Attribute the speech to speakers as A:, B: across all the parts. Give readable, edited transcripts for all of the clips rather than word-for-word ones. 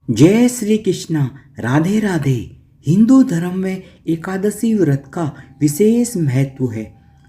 A: जय श्री कृष्णा। राधे राधे। हिंदू धर्म में एकादशी व्रत का विशेष महत्व है।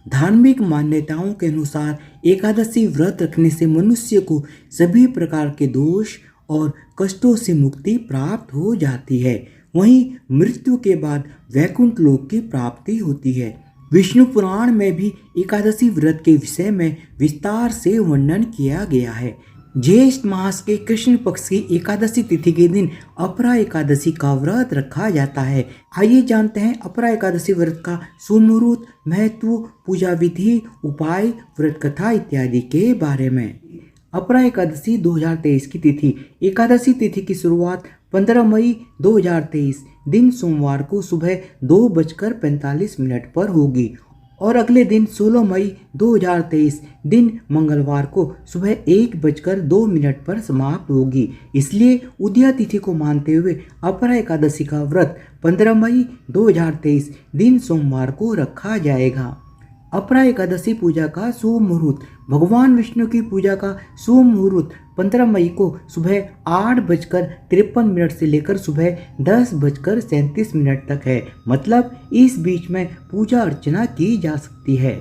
A: धार्मिक मान्यताओं के अनुसार एकादशी व्रत रखने से मनुष्य को सभी प्रकार के दोष और कष्टों से मुक्ति प्राप्त हो जाती है। वहीं मृत्यु के बाद वैकुंठ लोक की प्राप्ति होती है। विष्णु पुराण में भी एकादशी व्रत के विषय में विस्तार से वर्णन किया गया है। ज्येष्ठ मास के कृष्ण पक्ष की एकादशी तिथि के दिन अपरा एकादशी का व्रत रखा जाता है। आइए जानते हैं अपरा एकादशी व्रत का सुमुहूर्त, महत्व, पूजा विधि, उपाय, व्रत कथा इत्यादि के बारे में। अपरा एकादशी 2023 की तिथि। एकादशी तिथि की शुरुआत 15 मई 2023 दिन सोमवार को सुबह 2:45 पर होगी और अगले दिन 16 मई 2023 दिन मंगलवार को सुबह 1:02 पर समाप्त होगी। इसलिए उदया तिथि को मानते हुए अपरा एकादशी का व्रत 15 मई 2023 दिन सोमवार को रखा जाएगा। अपरा एकादशी पूजा का शुभ मुहूर्त। भगवान विष्णु की पूजा का शुभ मुहूर्त 15 मई को सुबह 8:53 से लेकर सुबह 10:37 तक है। मतलब इस बीच में पूजा अर्चना की जा सकती है।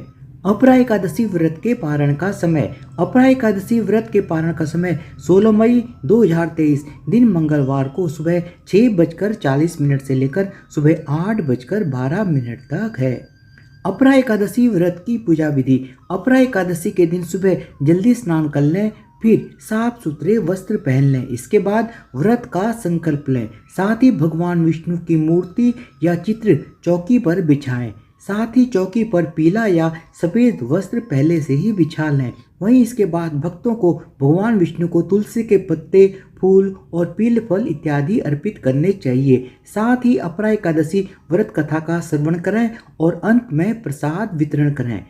A: अपरा एकादशी व्रत के पारण का समय। अपरा एकादशी व्रत के पारण का समय 16 मई 2023 दिन मंगलवार को सुबह 6:40 से लेकर सुबह 8:12 तक है। अपरा एकादशी व्रत की पूजा विधि। अपरा एकादशी के दिन सुबह जल्दी स्नान कर लें, फिर साफ सुथरे वस्त्र पहन लें। इसके बाद व्रत का संकल्प लें। साथ ही भगवान विष्णु की मूर्ति या चित्र चौकी पर बिछाएं। साथ ही चौकी पर पीला या सफ़ेद वस्त्र पहले से ही बिछा लें। वहीं इसके बाद भक्तों को भगवान विष्णु को तुलसी के पत्ते, फूल और पीले फल इत्यादि अर्पित करने चाहिए। साथ ही अपरा एकादशी व्रत कथा का श्रवण करें और अंत में प्रसाद वितरण करें।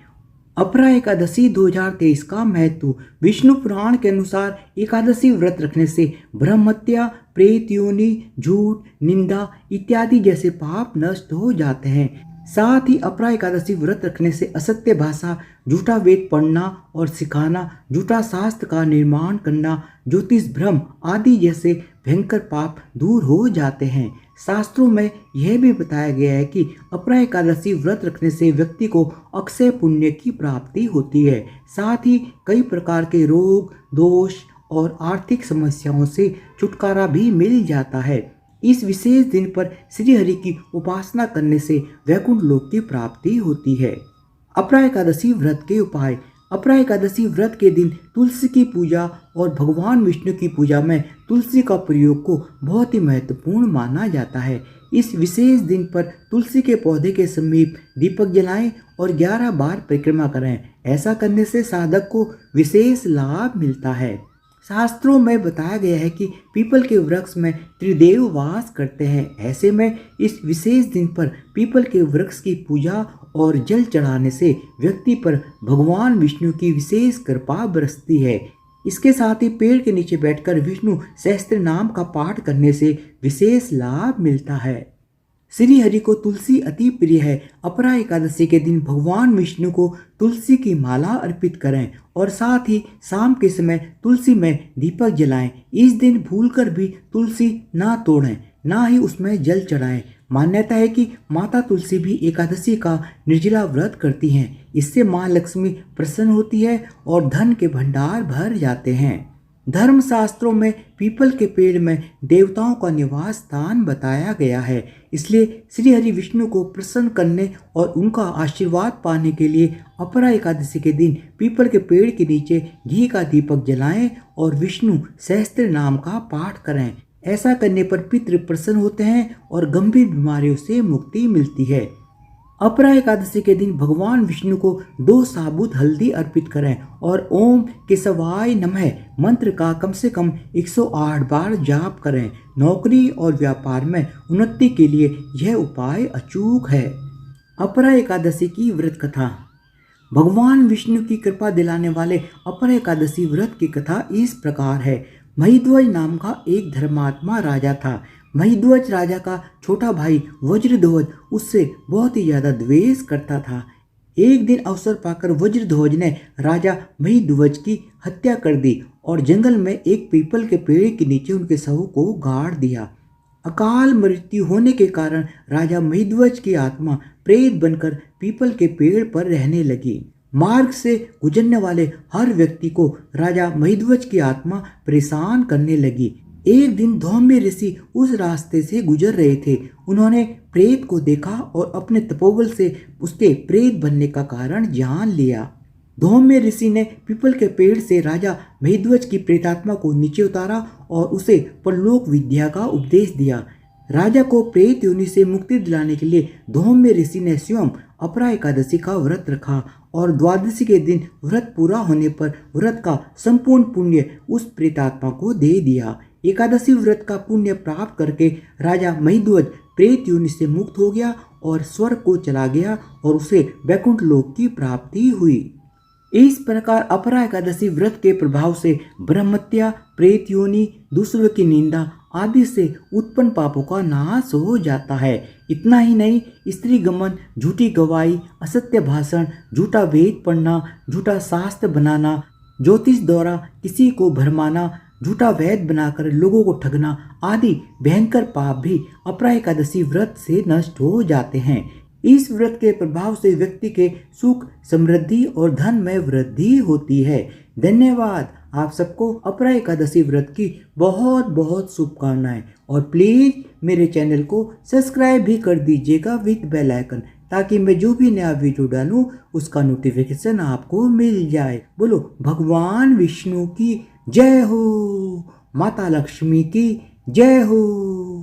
A: अपरा एकादशी 2023 का महत्व। विष्णु पुराण के अनुसार एकादशी व्रत रखने से ब्रह्म हत्या, प्रेत योनि, झूठ, निंदा इत्यादि जैसे पाप नष्ट हो जाते हैं। साथ ही अपरा एकादशी व्रत रखने से असत्य भाषा, झूठा वेद पढ़ना और सिखाना, झूठा शास्त्र का निर्माण करना, ज्योतिष भ्रम आदि जैसे भयंकर पाप दूर हो जाते हैं। शास्त्रों में यह भी बताया गया है कि अपरा एकादशी व्रत रखने से व्यक्ति को अक्षय पुण्य की प्राप्ति होती है। साथ ही कई प्रकार के रोग, दोष और आर्थिक समस्याओं से छुटकारा भी मिल जाता है। इस विशेष दिन पर श्री हरि की उपासना करने से वैकुंठ लोक की प्राप्ति होती है। अपरा एकादशी व्रत के उपाय। अपरा एकादशी व्रत के दिन तुलसी की पूजा और भगवान विष्णु की पूजा में तुलसी का प्रयोग को बहुत ही महत्वपूर्ण माना जाता है। इस विशेष दिन पर तुलसी के पौधे के समीप दीपक जलाएं और 11 बार परिक्रमा करें। ऐसा करने से साधक को विशेष लाभ मिलता है। शास्त्रों में बताया गया है कि पीपल के वृक्ष में त्रिदेव वास करते हैं। ऐसे में इस विशेष दिन पर पीपल के वृक्ष की पूजा और जल चढ़ाने से व्यक्ति पर भगवान विष्णु की विशेष कृपा बरसती है। इसके साथ ही पेड़ के नीचे बैठकर विष्णु सहस्त्र नाम का पाठ करने से विशेष लाभ मिलता है। श्री हरि को तुलसी अति प्रिय है। अपरा एकादशी के दिन भगवान विष्णु को तुलसी की माला अर्पित करें और साथ ही शाम के समय तुलसी में दीपक जलाएं। इस दिन भूलकर भी तुलसी ना तोड़ें, ना ही उसमें जल चढ़ाएं। मान्यता है कि माता तुलसी भी एकादशी का निर्जला व्रत करती हैं। इससे माँ लक्ष्मी प्रसन्न होती है और धन के भंडार भर जाते हैं। धर्मशास्त्रों में पीपल के पेड़ में देवताओं का निवास स्थान बताया गया है। इसलिए श्री हरि विष्णु को प्रसन्न करने और उनका आशीर्वाद पाने के लिए अपरा एकादशी के दिन पीपल के पेड़ के नीचे घी का दीपक जलाएं और विष्णु सहस्त्र नाम का पाठ करें। ऐसा करने पर पितृ प्रसन्न होते हैं और गंभीर बीमारियों से मुक्ति मिलती है। अपरा एकादशी के दिन भगवान विष्णु को 2 साबुत हल्दी अर्पित करें और ओम केशवाय नमः मंत्र का कम से कम 108 बार जाप करें। नौकरी और व्यापार में उन्नति के लिए यह उपाय अचूक है। अपरा एकादशी की व्रत कथा। भगवान विष्णु की कृपा दिलाने वाले अपरा एकादशी व्रत की कथा इस प्रकार है। महिध्वज नाम का एक धर्मात्मा राजा था। महिध्वज राजा का छोटा भाई वज्रध्वज उससे बहुत ही ज़्यादा द्वेष करता था। एक दिन अवसर पाकर वज्रध्वज ने राजा महिध्वज की हत्या कर दी और जंगल में एक पीपल के पेड़ के नीचे उनके शव को गाड़ दिया। अकाल मृत्यु होने के कारण राजा महिध्वज की आत्मा प्रेत बनकर पीपल के पेड़ पर रहने लगी। मार्ग से गुजरने वाले हर व्यक्ति को राजा महिध्वज की आत्मा परेशान करने लगी। एक दिन धौम्य ऋषि उस रास्ते से गुजर रहे थे। उन्होंने प्रेत को देखा और अपने तपोबल से उसके प्रेत बनने का कारण जान लिया। धौम्य ऋषि ने पीपल के पेड़ से राजा महिध्वज की प्रेतात्मा को नीचे उतारा और उसे परलोक विद्या का उपदेश दिया। राजा को प्रेत योनि से मुक्ति दिलाने के लिए धौम्य ऋषि ने स्वयं अपरा एकादशी का व्रत रखा और द्वादशी के दिन व्रत पूरा होने पर व्रत का संपूर्ण पुण्य उस प्रेतात्मा को दे दिया। एकादशी व्रत का पुण्य प्राप्त करके राजा महिध्वज प्रेत योनि से मुक्त हो गया और स्वर्ग को चला गया और उसे वैकुंठ लोक की प्राप्ति हुई। इस प्रकार अपरा एकादशी व्रत के प्रभाव से ब्रह्मत्या, प्रेत योनि, दूसरों की निंदा आदि से उत्पन्न पापों का नाश हो जाता है। इतना ही नहीं, स्त्री गमन, झूठी गवाही, असत्य भाषण, झूठा वेद पढ़ना, झूठा शास्त्र बनाना, ज्योतिष द्वारा किसी को भरमाना, झूठा वैद बनाकर लोगों को ठगना आदि भयंकर पाप भी अपरा एकादशी व्रत से नष्ट हो जाते हैं। इस व्रत के प्रभाव से व्यक्ति के सुख, समृद्धि और धन में वृद्धि होती है। धन्यवाद। आप सबको अपरा एकादशी व्रत की बहुत बहुत शुभकामनाएं और प्लीज मेरे चैनल को सब्सक्राइब भी कर दीजिएगा विद बेल आइकन, ताकि मैं जो भी नया वीडियो डालूं उसका नोटिफिकेशन आपको मिल जाए। बोलो भगवान विष्णु की जय हो, माता लक्ष्मी की जय हो।